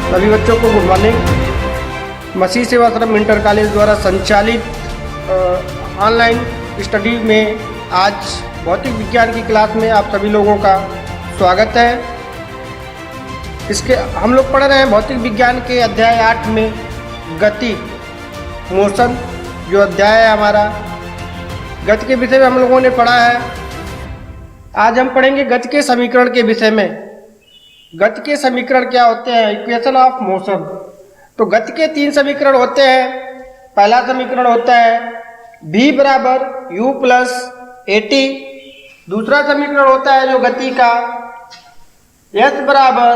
सभी बच्चों को गुड मॉर्निंग। मसीह सेवाश्रम इंटर कॉलेज द्वारा संचालित ऑनलाइन स्टडी में आज भौतिक विज्ञान की क्लास में आप सभी लोगों का स्वागत है। इसके हम लोग पढ़ रहे हैं भौतिक विज्ञान के अध्याय 8 में गति, मोशन जो अध्याय है हमारा। गति के विषय में हम लोगों ने पढ़ा है। आज हम पढ़ेंगे गति के समीकरण के विषय में। गति के समीकरण क्या होते हैं? Equation of motion. तो गति के 3 समीकरण होते हैं। पहला समीकरण होता है v बराबर u प्लस at। दूसरा समीकरण होता है जो गति का s बराबर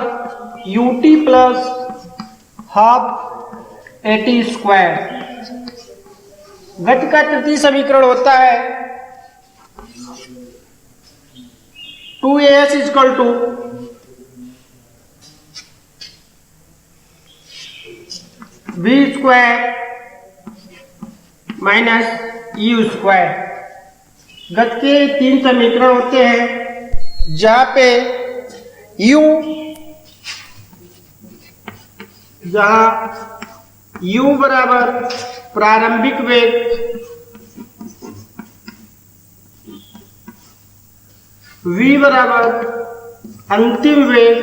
ut plus half at square. गति का तृतीय समीकरण होता है 2as equal to v square minus u square. गति के 3 समीकरण होते हैं जहाँ पे u बराबर प्रारंभिक वेग, v बराबर अंतिम वेग,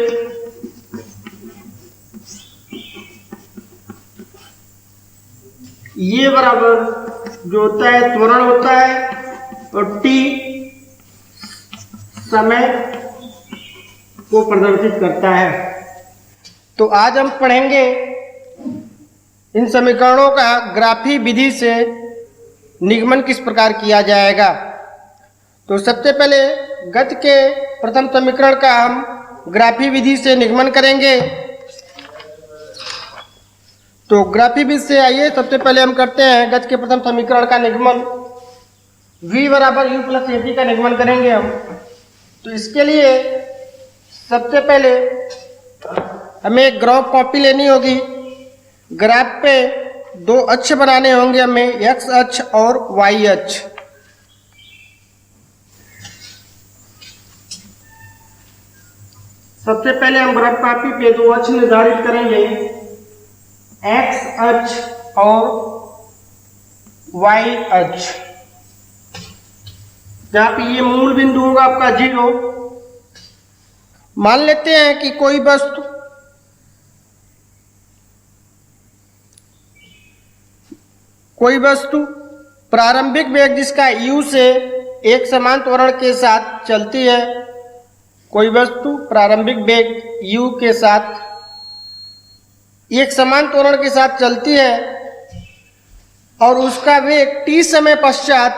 ये बराबर जो होता है त्वरण होता है और t समय को प्रदर्शित करता है। तो आज हम पढ़ेंगे इन समीकरणों का ग्राफी विधि से निगमन किस प्रकार किया जाएगा। तो सबसे पहले गति के प्रथम समीकरण का हम ग्राफी विधि से निगमन करेंगे। तो ग्राफी विधि से आइए सबसे पहले हम करते हैं गति के प्रथम समीकरण का निगमन। v बराबर u प्लस at का निगमन करेंगे हम। तो इसके लिए सबसे पहले हमें एक ग्राफ कॉपी लेनी होगी। ग्राफ पे 2 अक्ष बनाने होंगे हमें, x अक्ष और y अक्ष। सबसे पहले हम ग्राफ कॉपी पे 2 अक्ष निर्धारित करेंगे, x अक्ष और y अक्ष। जहाँ पे ये मूल बिंदु होगा आपका 0। मान लेते हैं कि कोई वस्तु प्रारंभिक वेग जिसका u से एक समान त्वरण के साथ चलती है। कोई वस्तु प्रारंभिक वेग u के साथ एक समान त्वरण के साथ चलती है और उसका वेग t समय पश्चात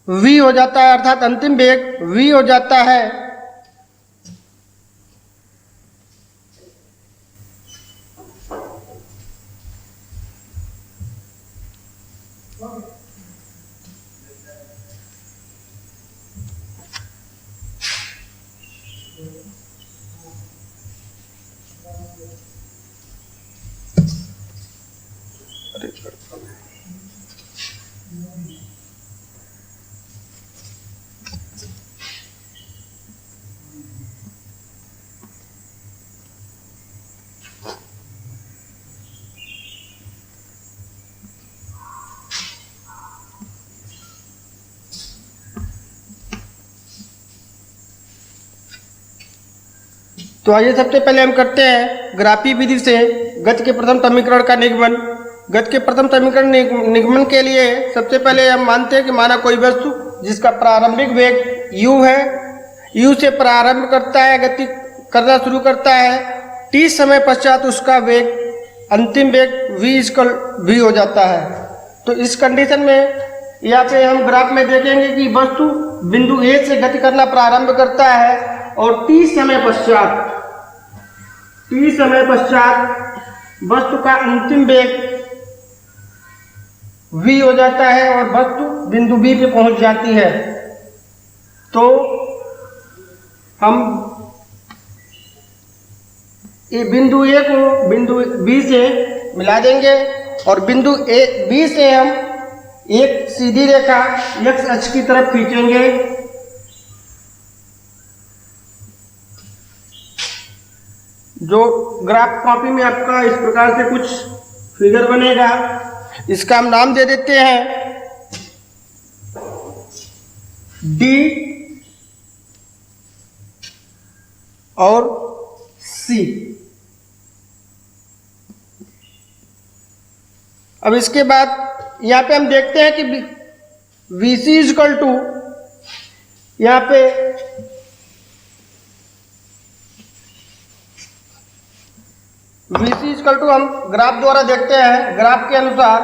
v हो जाता है, अर्थात अंतिम वेग v हो जाता है। तो आइए सबसे पहले हम करते हैं ग्राफी विधि से गति के प्रथम समीकरण का निगमन। गति के प्रथम समीकरण निगमन के लिए सबसे पहले हम मानते हैं कि माना कोई वस्तु जिसका प्रारंभिक वेग u है, u से प्रारंभ करता है, गति करना शुरू करता है। t समय पश्चात उसका वेग अंतिम वेग v हो जाता है। तो इस कंडीशन में यहाँ पे हम ग्राफ में देखेंगे कि वस्तु बिंदु A से गति करना प्रारंभ करता है और t समय पश्चात वस्तु का अंतिम वेग v हो जाता है और वस्तु बिंदु B पे पहुंच जाती है। तो हम ये बिंदु A को बिंदु B से मिला देंगे और बिंदु B से हम एक सीधी रेखा x अक्ष की तरफ खींचेंगे। जो ग्राफ कॉपी में आपका इस प्रकार से कुछ फिगर बनेगा, इसका हम नाम दे देते हैं डी और सी। अब इसके बाद यहाँ पे हम देखते हैं कि VC इजकल टू, यहाँ पे VC इजकल टू हम ग्राफ द्वारा देखते हैं। ग्राफ के अनुसार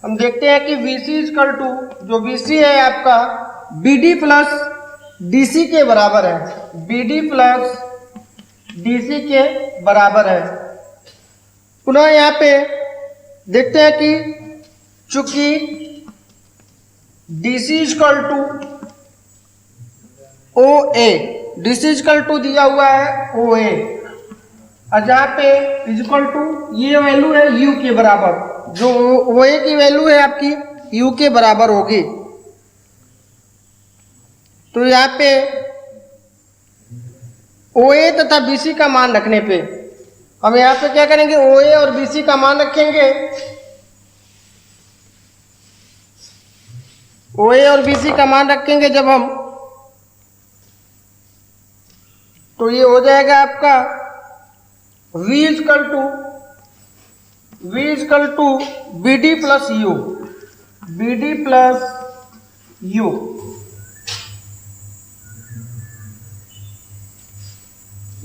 हम देखते हैं कि VC इजकल टू, जो VC है आपका BD प्लस DC के बराबर है। BD प्लस DC के बराबर है। पुनः यहाँ पे देखते हैं कि चूंकि DC equal to OA, DC equal to दिया हुआ है OA, और जहाँ पे इजकल टू ये वैल्यू है U के बराबर, जो OA की वैल्यू है आपकी U के बराबर होगी। तो यहाँ पे OA तथा BC का मान रखने पे हम यहाँ पे क्या करेंगे, OA और BC का मान रखेंगे। OA और BC का मान रखेंगे जब हम, तो ये हो जाएगा आपका V equal to BD plus U, BD plus U।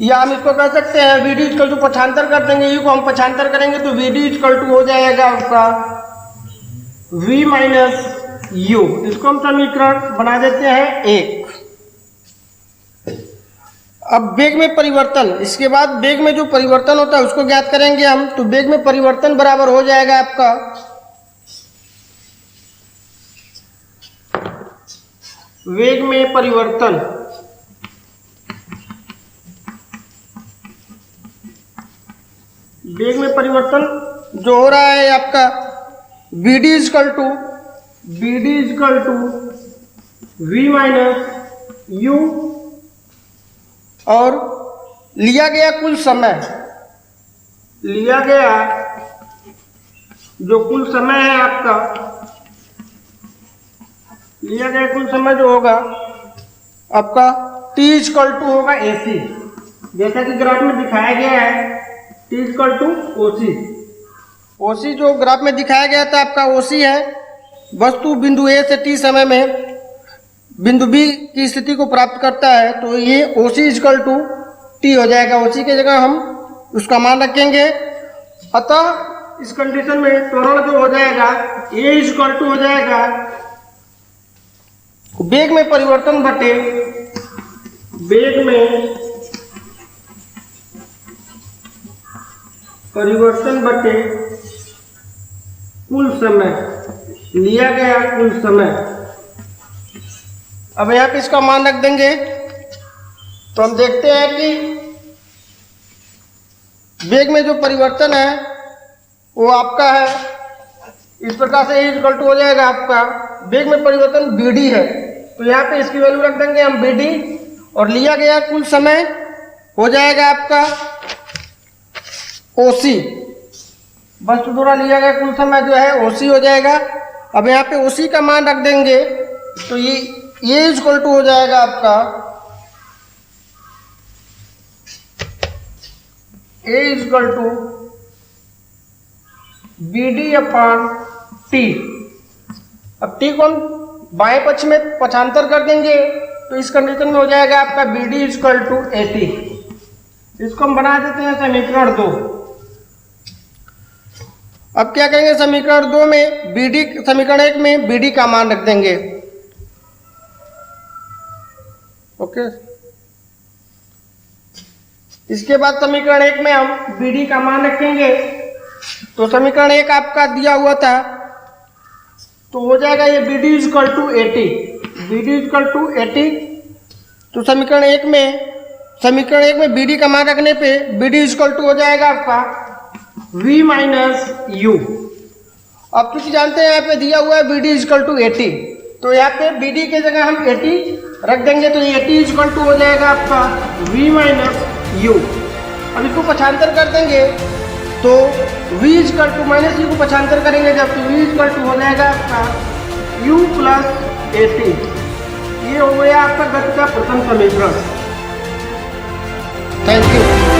या हम इसको कर सकते हैं VD इजकल टू पक्षांतर कर देंगे, U को हम पक्षांतर करेंगे तो VD इजकल टू हो जाएगा आपका V माइनस U। इसको हम समीकरण बना देते हैं 1। अब वेग में परिवर्तन, इसके बाद वेग में जो परिवर्तन होता है उसको ज्ञात करेंगे हम। तो वेग में परिवर्तन बराबर हो जाएगा आपका वेग में परिवर्तन जो हो रहा है आपका BD equal to V minus U, और लिया गया कुल समय, जो कुल समय है आपका, लिया गया कुल समय जो होगा आपका T इजकल टू होगा AC, जैसा कि ग्राफ में दिखाया गया है। T इजकल टू OC जो ग्राफ में दिखाया गया था आपका OC है। वस्तु बिंदु A से T समय में बिंदु B की स्थिति को प्राप्त करता है, तो ये OC इजकल टू T हो जाएगा। OC की जगह हम उसका मान रखेंगे। अतः इस कंडीशन में त्वरण जो हो जाएगा A इजकल टू हो जाएगा वेग में परिवर्तन बटे कुल समय, लिया गया कुल समय। अब यहाँ पे इसका मान रख देंगे तो हम देखते हैं कि वेग में जो परिवर्तन है वो आपका है इस प्रकार से। A इजकल टू हो जाएगा आपका वेग में परिवर्तन BD है, तो यहाँ पे इसकी वैल्यू रख देंगे हम BD, और लिया गया कुल समय हो जाएगा आपका OC। वस्तु द्वारा लिया गया कुल समय जो है OC हो जाएगा। अब यहाँ पे OC का मान रख देंगे तो ये इजकल टू हो जाएगा आपका A equal to BD upon T। अब T को हम बाएं पक्ष में पक्षांतर कर देंगे तो इस कंडीशन में हो जाएगा आपका BD इजकल टू AT। इसको हम बना देते हैं समीकरण 2। अब क्या करेंगे, समीकरण 2 में BD, समीकरण 1 में BD का मान रख देंगे। ओके, इसके बाद समीकरण 1 में हम BD का मान रखेंगे। तो समीकरण 1 आपका दिया हुआ था तो हो जाएगा ये BD equal to AT, BD equal to AT। तो समीकरण 1 में BD का मान रखने पे BD इजकल टू हो जाएगा आपका V माइनस U। अब क्योंकि जानते हैं यहाँ पे दिया हुआ है BD इजकल टू AT, तो यहाँ पे बी डी के जगह हम 80 रख देंगे, तो 80 इक्वल टू हो जाएगा आपका v माइनस यू। अब इसको पक्षांतर कर देंगे तो v equal to minus u को पक्षांतर करेंगे जब, तो v इक्वल टू हो जाएगा आपका u प्लस 80। ये हो गया आपका गति का प्रथम समीकरण। Thank you.